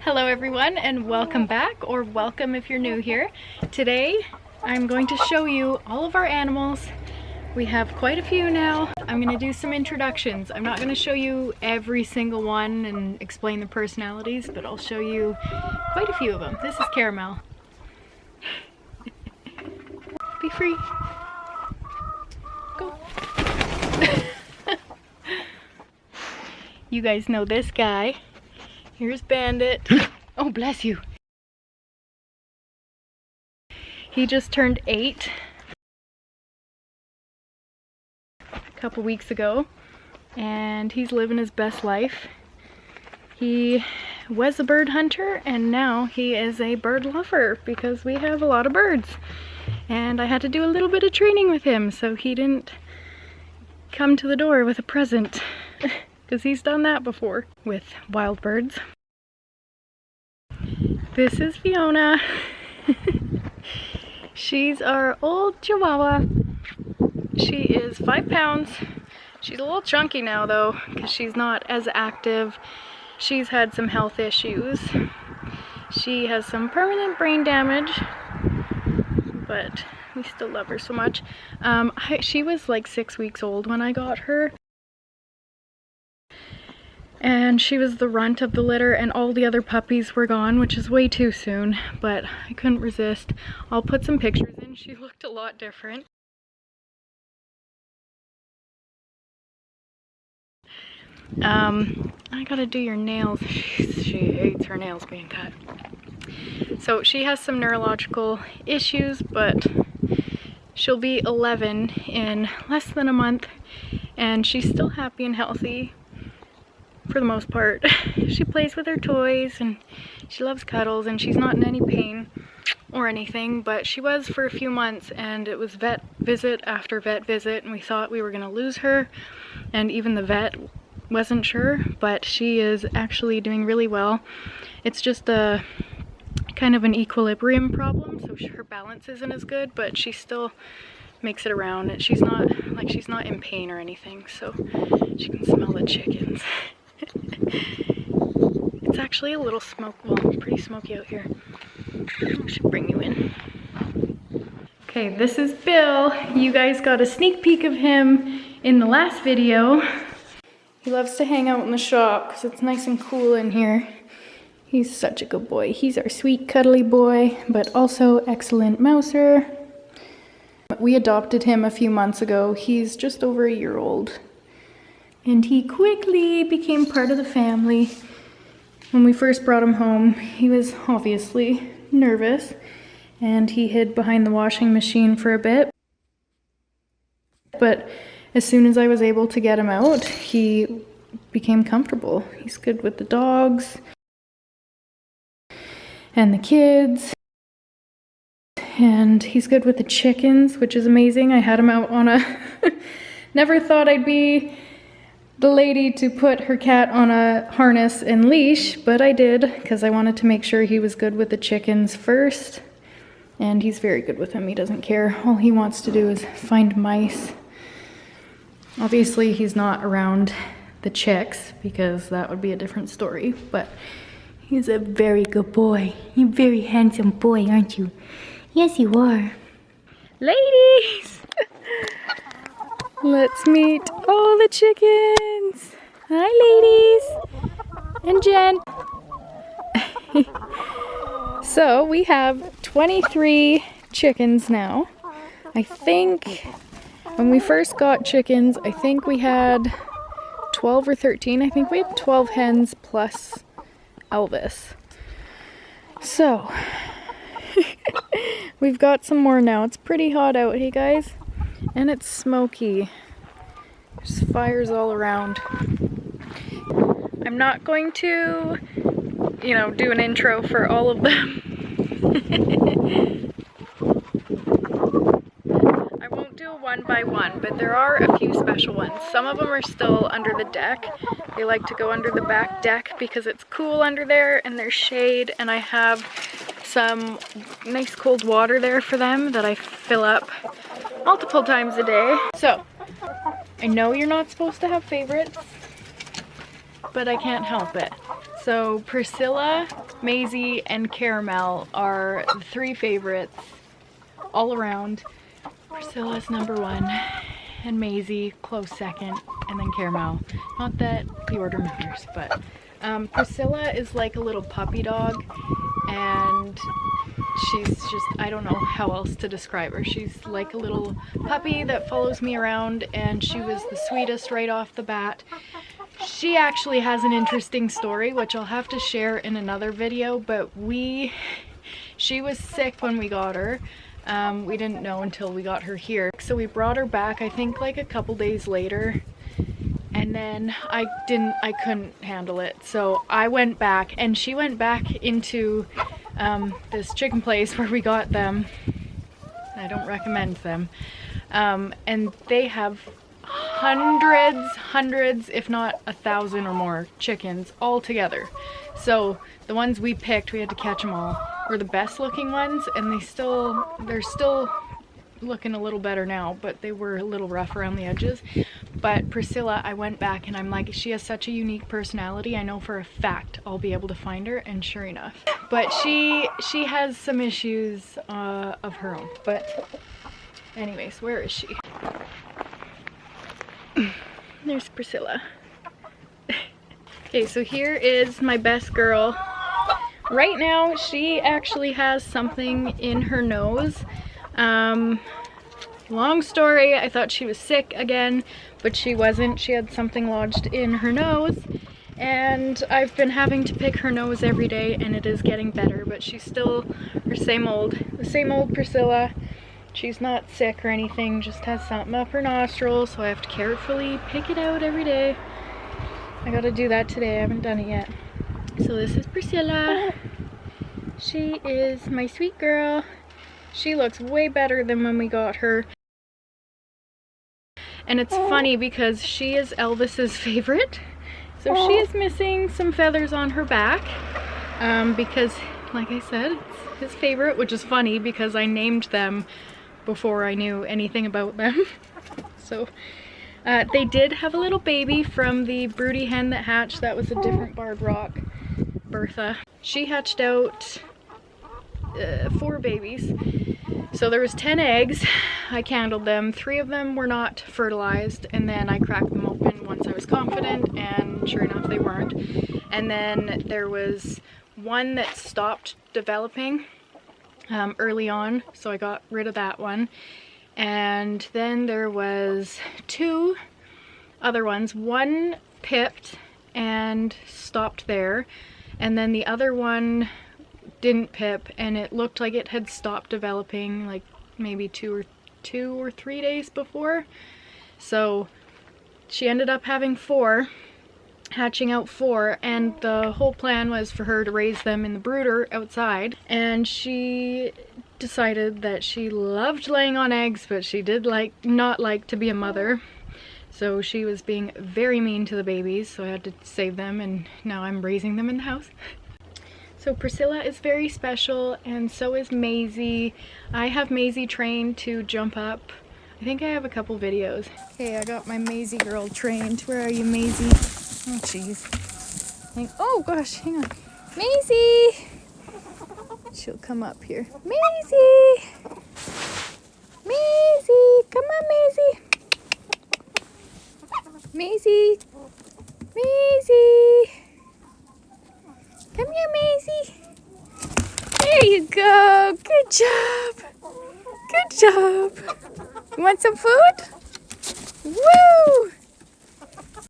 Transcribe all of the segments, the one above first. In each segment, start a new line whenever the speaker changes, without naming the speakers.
Hello everyone and welcome back, or welcome if you're new here. Today I'm going to show you all of our animals. We have quite a few now. I'm going to do some introductions. I'm not going to show you every single one and explain the personalities, but I'll show you quite a few of them. This is Caramel. Be free. Go. You guys know this guy. Here's Bandit. Oh, bless you. He just turned 8 a couple weeks ago, and he's living his best life. He was a bird hunter, and now he is a bird lover because we have a lot of birds. And I had to do a little bit of training with him so he didn't come to the door with a present. Because he's done that before with wild birds. This is Fiona. She's our old Chihuahua. She is 5 pounds. She's a little chunky now though, because she's not as active. She's had some health issues. She has some permanent brain damage, but we still love her so much. She was like 6 weeks old when I got her. And she was the runt of the litter, and all the other puppies were gone, which is way too soon, but I couldn't resist. I'll put some pictures in. She looked a lot different. I gotta do your nails. She hates her nails being cut. So she has some neurological issues, but she'll be 11 in less than a month, and she's still happy and healthy. For the most part. She plays with her toys and she loves cuddles, and she's not in any pain or anything, but she was for a few months, and it was vet visit after vet visit, and we thought we were gonna lose her, and even the vet wasn't sure, but she is actually doing really well. It's just a kind of an equilibrium problem, so her balance isn't as good, but she still makes it around, and she's not in pain or anything, so she can smell the chickens. It's actually a little pretty smoky out here. I should bring you in. Okay, this is Bill. You guys got a sneak peek of him in the last video. He loves to hang out in the shop because it's nice and cool in here. He's such a good boy. He's our sweet cuddly boy, but also excellent mouser. We adopted him a few months ago. He's just over a year old. And he quickly became part of the family. When we first brought him home, he was obviously nervous, and he hid behind the washing machine for a bit. But as soon as I was able to get him out, he became comfortable. He's good with the dogs and the kids, and he's good with the chickens, which is amazing. I had him out on a never thought I'd be the lady to put her cat on a harness and leash, but I did because I wanted to make sure he was good with the chickens first, and he's very good with them. He doesn't care. All he wants to do is find mice. Obviously he's not around the chicks because that would be a different story, but he's a very good boy. You're a very handsome boy, aren't you? Yes, you are. Ladies! Let's meet all the chickens. Hi, ladies. And Jen. So we have 23 chickens now. I think when we first got chickens, I think we had 12 or 13. I think we had 12 hens plus Elvis. So we've got some more now. It's pretty hot out, hey guys? And it's smoky. There's fires all around. I'm not going to, do an intro for all of them. I won't do a one by one, but there are a few special ones. Some of them are still under the deck. They like to go under the back deck because it's cool under there and there's shade, and I have some nice cold water there for them that I fill up multiple times a day. So, I know you're not supposed to have favorites, but I can't help it. So Priscilla, Maisie, and Caramel are the 3 favorites all around. Priscilla's #1 and Maisie close second, and then Caramel. Not that the order matters, but Priscilla is like a little puppy dog, and she's just, I don't know how else to describe her. She's like a little puppy that follows me around, and she was the sweetest right off the bat. She actually has an interesting story, which I'll have to share in another video, but she was sick when we got her. We didn't know until we got her here. So we brought her back, I think like a couple days later, and then I couldn't handle it. So I went back, and she went back into this chicken place where we got them. I don't recommend them. And they have hundreds, if not 1,000 or more chickens all together. So the ones we picked, we had to catch them all, were the best looking ones, and they're still looking a little better now, but they were a little rough around the edges. But Priscilla, I went back and I'm like, she has such a unique personality. I know for a fact I'll be able to find her, and sure enough. But she has some issues of her own. But anyways, where is she? There's Priscilla. Okay, so here is my best girl. Right now, she actually has something in her nose. Long story, I thought she was sick again, but she wasn't. She had something lodged in her nose, and I've been having to pick her nose every day, and it is getting better, but she's still the same old Priscilla. She's not sick or anything, just has something up her nostril, so I have to carefully pick it out every day. I gotta do that today, I haven't done it yet. So this is Priscilla. She is my sweet girl. She looks way better than when we got her. And it's funny because she is Elvis's favorite. So she is missing some feathers on her back. Because, like I said, it's his favorite, which is funny because I named them before I knew anything about them. So they did have a little baby from the broody hen that hatched. That was a different barred rock, Bertha. She hatched out 4 babies. So there was 10 eggs. I candled them. 3 of them were not fertilized, and then I cracked them open once I was confident, and sure enough they weren't. And then there was 1 that stopped developing early on, so I got rid of that one. And then there was 2 other ones. 1 pipped and stopped there, and then the other one didn't pip, and it looked like it had stopped developing like maybe 2 or 3 days before. So she ended up having 4, hatching out 4, and the whole plan was for her to raise them in the brooder outside. And she decided that she loved laying on eggs, but she did not like to be a mother. So she was being very mean to the babies, so I had to save them, and now I'm raising them in the house. So Priscilla is very special, and so is Maisie. I have Maisie trained to jump up. I think I have a couple videos. Okay, I got my Maisie girl trained. Where are you, Maisie? Oh, jeez. Oh, gosh, hang on. Maisie! She'll come up here. Maisie! Maisie! Come on, Maisie! Maisie! Maisie! Come here, Maisie. There you go. Good job. Good job. You want some food? Woo!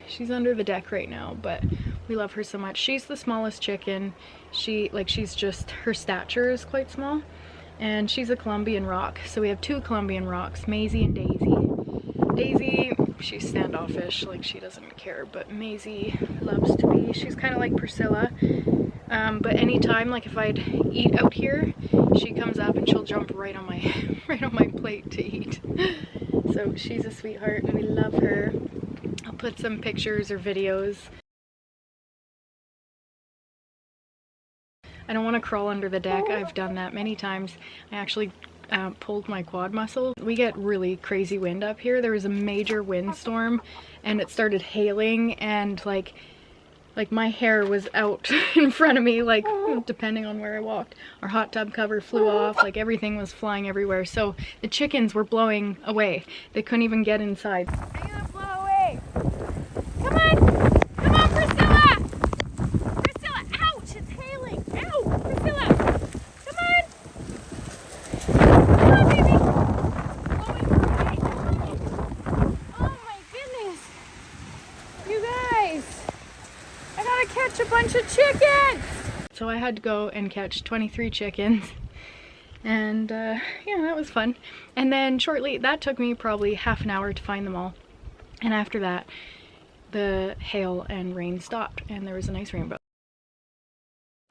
She's under the deck right now, but we love her so much. She's the smallest chicken. She's just, her stature is quite small. And she's a Colombian rock. So we have 2 Colombian rocks, Maisie and Daisy. Daisy, she's standoffish, like she doesn't care, but Maisie loves to be. She's kind of like Priscilla. But anytime, like if I'd eat out here, she comes up and she'll jump right on my plate to eat. So she's a sweetheart and we love her. I'll put some pictures or videos. I don't want to crawl under the deck. I've done that many times. I actually pulled my quad muscle. We get really crazy wind up here. There was a major windstorm and it started hailing, and like Like my hair was out in front of me, like depending on where I walked. Our hot tub cover flew off, like everything was flying everywhere. So the chickens were blowing away. They couldn't even get inside. Are you gonna blow away? Come on! Come on, Priscilla! Priscilla, ouch! It's hailing! Ow! Priscilla! Come on! Come on, baby! Blowing away. Oh my goodness! You guys! I gotta catch a bunch of chickens! So I had to go and catch 23 chickens. And yeah, that was fun. And then shortly, that took me probably half an hour to find them all. And after that, the hail and rain stopped and there was a nice rainbow.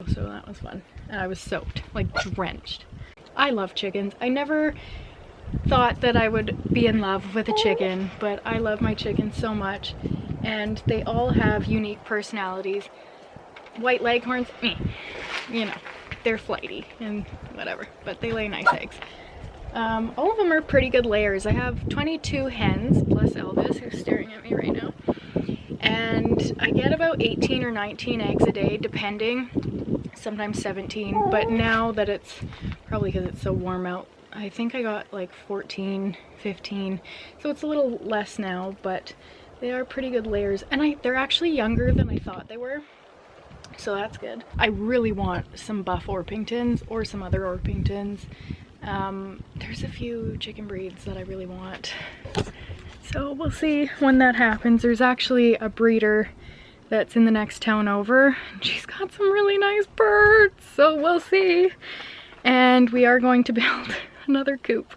So that was fun. And I was soaked, like drenched. I love chickens. I never thought that I would be in love with a chicken, but I love my chickens so much. And they all have unique personalities. White leghorns, you know, they're flighty and whatever, but they lay nice eggs. All of them are pretty good layers. I have 22 hens plus Elvis, who's staring at me right now. And I get about 18 or 19 eggs a day, depending, sometimes 17. But now that it's, probably because it's so warm out, I think I got like 14, 15. So it's a little less now, but they are pretty good layers. And they're actually younger than I thought they were. So that's good. I really want some buff Orpingtons or some other Orpingtons. There's a few chicken breeds that I really want. So we'll see when that happens. There's actually a breeder that's in the next town over. And she's got some really nice birds. So we'll see. And we are going to build another coop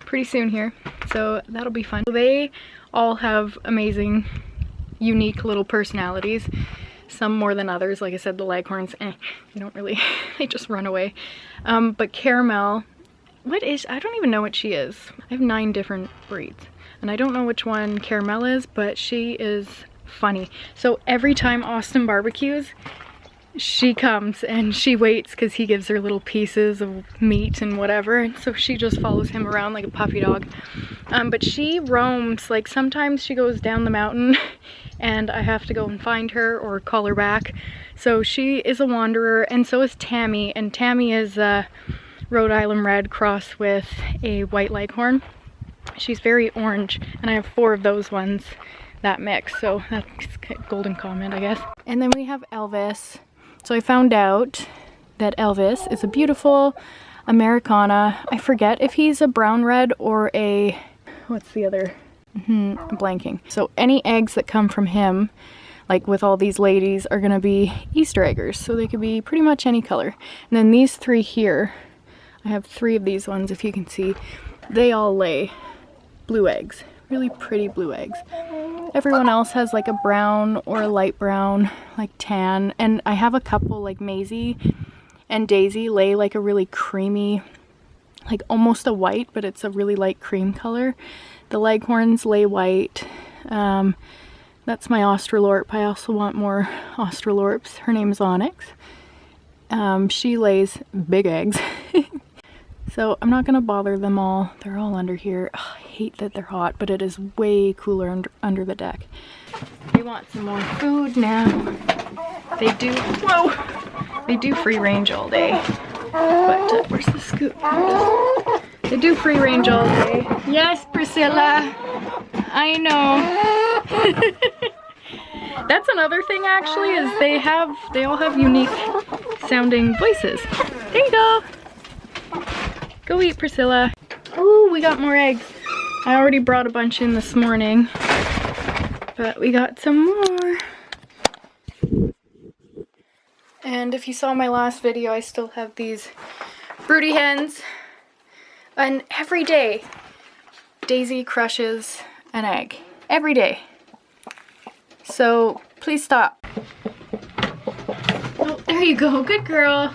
pretty soon here. So that'll be fun. They all have amazing, unique little personalities. Some more than others. Like I said, the leghorns, they don't really, they just run away. But Caramel, I don't even know what she is. I have 9 different breeds. And I don't know which one Caramel is, but she is funny. So every time Austin barbecues, she comes and she waits because he gives her little pieces of meat and whatever. And so she just follows him around like a puppy dog. But she roams, like sometimes she goes down the mountain and I have to go and find her or call her back. So she is a wanderer, and so is Tammy. And Tammy is a Rhode Island Red cross with a white leghorn. She's very orange, and I have 4 of those ones that mix. So that's golden comment, I guess. And then we have Elvis. So I found out that Elvis is a beautiful Americana. I forget if he's a brown red or a, what's the other? I'm blanking. So any eggs that come from him, like with all these ladies, are gonna be Easter eggers. So they could be pretty much any color. And then these 3 here, I have 3 of these ones, if you can see, they all lay blue eggs. Really pretty blue eggs. Everyone else has like a brown or a light brown, like tan. And I have a couple like Maisie and Daisy lay like a really creamy, like almost a white, but it's a really light cream color. The leghorns lay white. That's my Australorp. I also want more Australorps. Her name is Onyx. She lays big eggs. So I'm not gonna bother them all. They're all under here. Oh, I hate that they're hot, but it is way cooler under the deck. They want some more food now. They do, whoa! They do free range all day. But where's the scoop? They do free range all day. Yes, Priscilla. I know. That's another thing actually, is they all have unique sounding voices. There you go. Go eat, Priscilla. Oh, we got more eggs. I already brought a bunch in this morning, but we got some more. And if you saw my last video, I still have these broody hens. And every day, Daisy crushes an egg. Every day. So please stop. Oh, there you go. Good girl.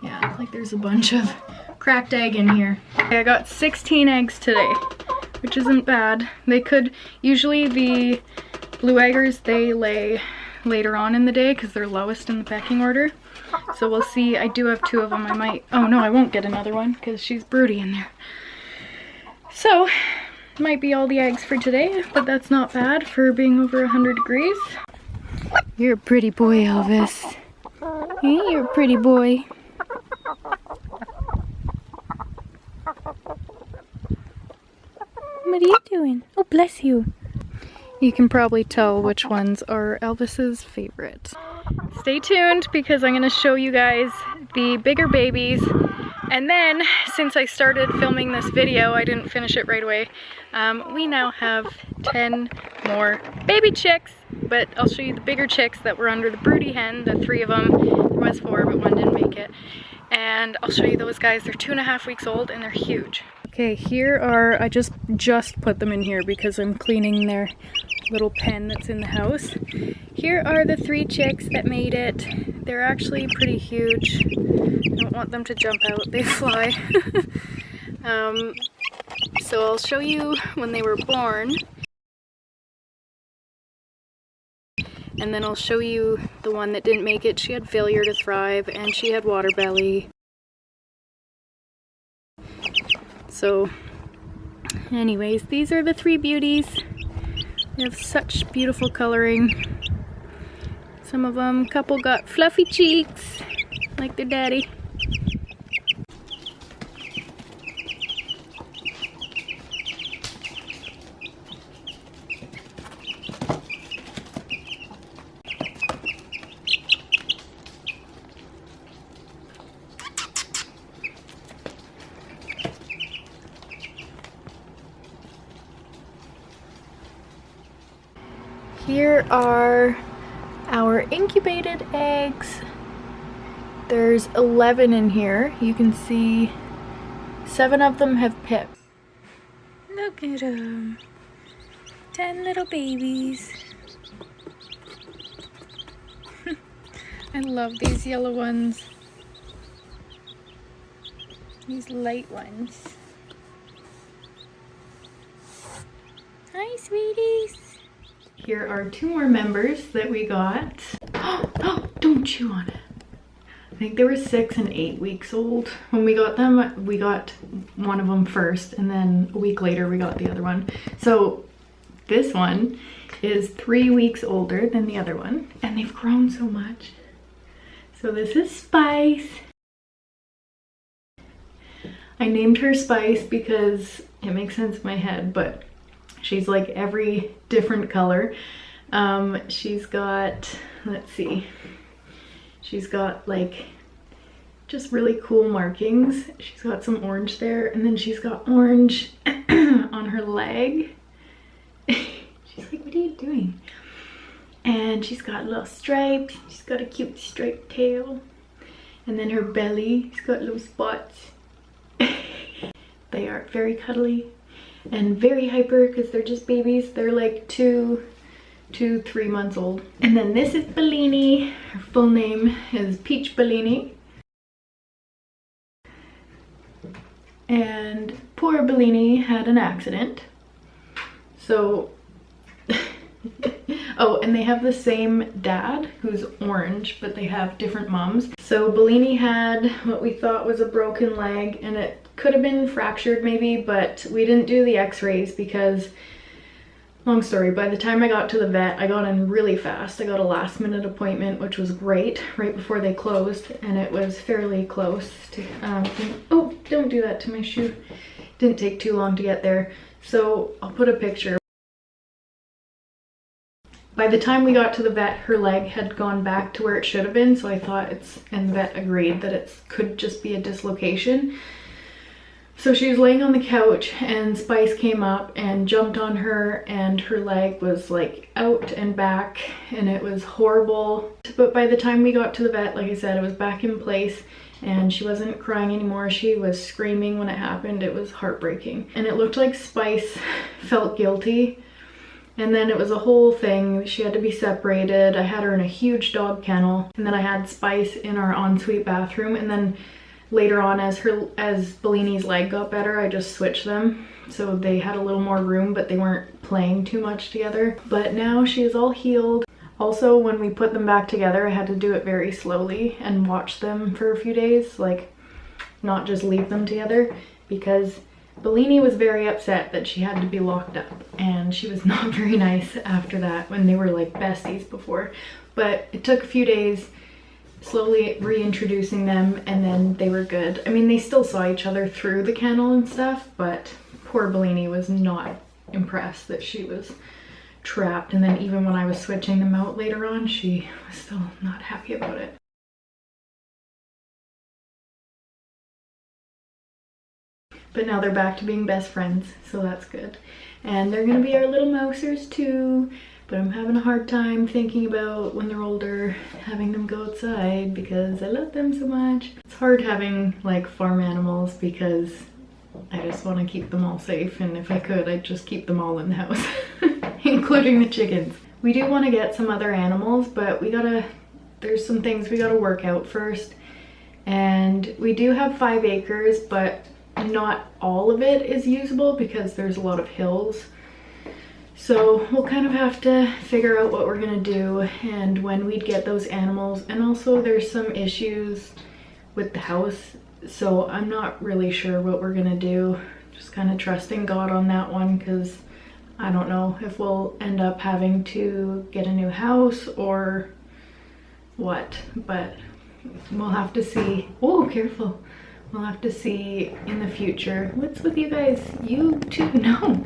Yeah, like there's a bunch of cracked egg in here. I got 16 eggs today, which isn't bad. They could, usually the blue eggers, they lay later on in the day because they're lowest in the pecking order. So we'll see. I do have 2 of them. I might, oh no, I won't get another one because she's broody in there. So, might be all the eggs for today, but that's not bad for being over 100 degrees. You're a pretty boy, Elvis. Hey, you're a pretty boy. What are you doing? Oh, bless you. You can probably tell which ones are Elvis's favorite. Stay tuned because I'm going to show you guys the bigger babies. And then, since I started filming this video, I didn't finish it right away. We now have 10 more baby chicks, but I'll show you the bigger chicks that were under the broody hen, the 3 of them. There was 4, but 1 didn't make it. And I'll show you those guys. They're 2.5 weeks old and they're huge. Okay, here are, I just put them in here because I'm cleaning their little pen that's in the house. Here are the 3 chicks that made it. They're actually pretty huge. I don't want them to jump out, they fly. So I'll show you when they were born. And then I'll show you the one that didn't make it. She had failure to thrive and she had water belly. So anyways, these are the 3 beauties. They have such beautiful coloring. Some of them, couple got fluffy cheeks like their daddy. Here are our incubated eggs. There's 11 in here. You can see 7 of them have pips. Look at them. 10 little babies. I love these yellow ones. These light ones. Hi, sweeties. Here are 2 more members that we got. Oh, don't chew on it. I think they were 6 and 8 weeks old. When we got them, we got one of them first, and then a week later we got the other one. So this one is 3 weeks older than the other one, and they've grown so much. So this is Spice. I named her Spice because it makes sense in my head, but she's like every different color. She's got, let's see, she's got like just really cool markings. She's got some orange there, and then she's got orange on her leg. She's like, what are you doing? And she's got little stripes. She's got a cute striped tail. And then her belly, she's got little spots. They are very cuddly and very hyper because they're just babies. They're like 2, 3 months old. And then this is Bellini. Her full name is Peach Bellini. And poor Bellini had an accident. So, oh, and they have the same dad who's orange, but they have different moms. So Bellini had what we thought was a broken leg, and it could have been fractured maybe, but we didn't do the x-rays because, long story, by the time I got to the vet, I got in really fast. I got a last minute appointment, which was great, right before they closed, and it was fairly close to, oh, don't do that to my shoe. Didn't take too long to get there. So I'll put a picture. By the time we got to the vet, her leg had gone back to where it should have been, so I thought and the vet agreed that it could just be a dislocation. So she was laying on the couch and Spice came up and jumped on her, and her leg was like out and back, and it was horrible. But by the time we got to the vet, like I said, it was back in place and she wasn't crying anymore. She was screaming when it happened. It was heartbreaking. And it looked like Spice felt guilty. And then it was a whole thing. She had to be separated. I had her in a huge dog kennel, and then I had Spice in our ensuite bathroom, and then later on, as Bellini's leg got better, I just switched them. So they had a little more room, but they weren't playing too much together. But now she is all healed. Also, when we put them back together, I had to do it very slowly and watch them for a few days, like not just leave them together, because Bellini was very upset that she had to be locked up, and she was not very nice after that when they were like besties before. but it took a few days slowly reintroducing them, and then they were good. I mean, they still saw each other through the kennel and stuff, but poor Bellini was not impressed that she was trapped. And then even when I was switching them out later on, she was still not happy about it. But now they're back to being best friends, so that's good. And they're gonna be our little mousers too, but I'm having a hard time thinking about when they're older, having them go outside because I love them so much. It's hard having like farm animals because I just want to keep them all safe, and if I could, I'd just keep them all in the house, including the chickens. We do want to get some other animals, but there's some things we gotta work out first. And we do have 5 acres, but not all of it is usable because there's a lot of hills. So we'll kind of have to figure out what we're gonna do and when we'd get those animals. And also there's some issues with the house, so I'm not really sure what we're gonna do. Just kind of trusting God on that one, because I don't know if we'll end up having to get a new house or what, but we'll have to see. Oh, careful. We'll have to see in the future. What's with you guys? You two, no.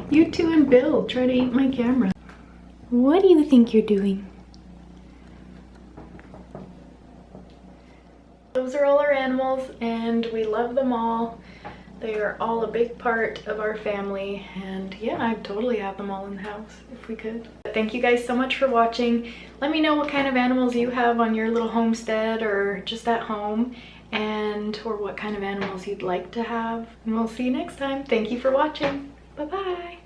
You two and Bill try to eat my camera. What do you think you're doing? Those are all our animals, and we love them all. They are all a big part of our family, and yeah, I'd totally have them all in the house if we could. Thank you guys so much for watching. Let me know what kind of animals you have on your little homestead or just at home, or what kind of animals you'd like to have, and we'll see you next time. Thank you for watching. Bye bye.